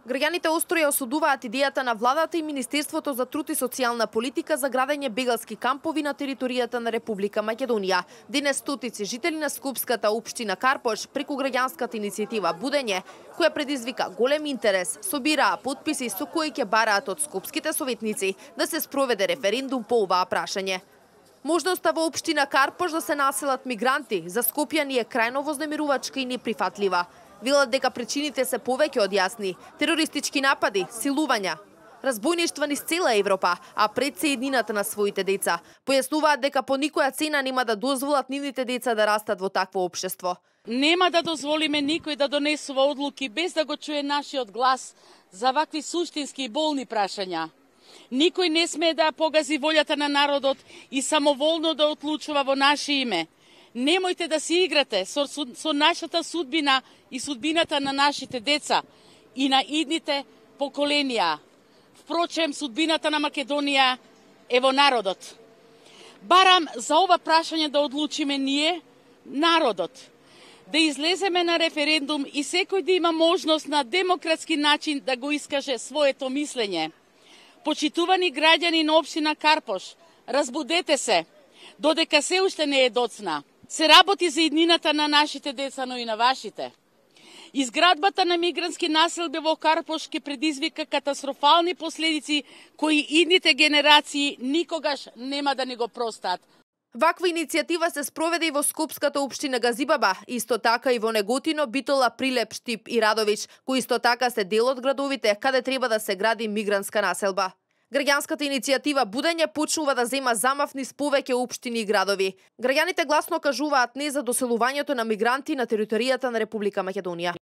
Граѓаните остро ја осудуваат идејата на владата и Министерството за труд и социјална политика за градење бегалски кампови на територијата на Република Македонија. Денес стотици жители на Скопската општина Карпош преку граѓанската иницијатива Будење, која предизвика голем интерес, собираа потписи со кои ќе бараат од скопските советници да се спроведе референдум по оваа прашање. Можноста во општина Карпош да се населат мигранти за Скопјани е крајно вознемирувачка и неприфатлива. Велат дека причините се повеќе од јасни: терористички напади, силувања, разбојништва низ цела Европа, а пред се еднината на своите деца. Појаснуваат дека по никоја цена нема да дозволат нивните деца да растат во такво општество. Нема да дозволиме никој да донесува одлуки без да го чуе нашиот глас за вакви суштински и болни прашања. Никој не смее да погази волјата на народот и самоволно да одлучува во наше име. Немојте да си играте со нашата судбина и судбината на нашите деца и на идните поколенија. Впрочем, судбината на Македонија е во народот. Барам за ова прашање да одлучиме ние, народот, да излеземе на референдум и секој да има можност на демократски начин да го искаже своето мислење. Почитувани граѓани на општина Карпош, разбудете се, додека се уште не е доцна. Се работи за иднината на нашите деца, но и на вашите. Изградбата на мигрантски населби во Карпош ќе предизвика катастрофални последици кои идните генерации никогаш нема да ни го простат. Ваква иницијатива се спроведе и во Скопската општина Газибаба, исто така и во Неготино, Битола, Прилеп, Штип и Радович, кои исто така се дел од градовите каде треба да се гради мигрантска населба. Граѓанската иницијатива Будење почнува да зема замав низ повеќе општини и градови. Граѓаните гласно кажуваат не за доселувањето на мигранти на територијата на Република Македонија.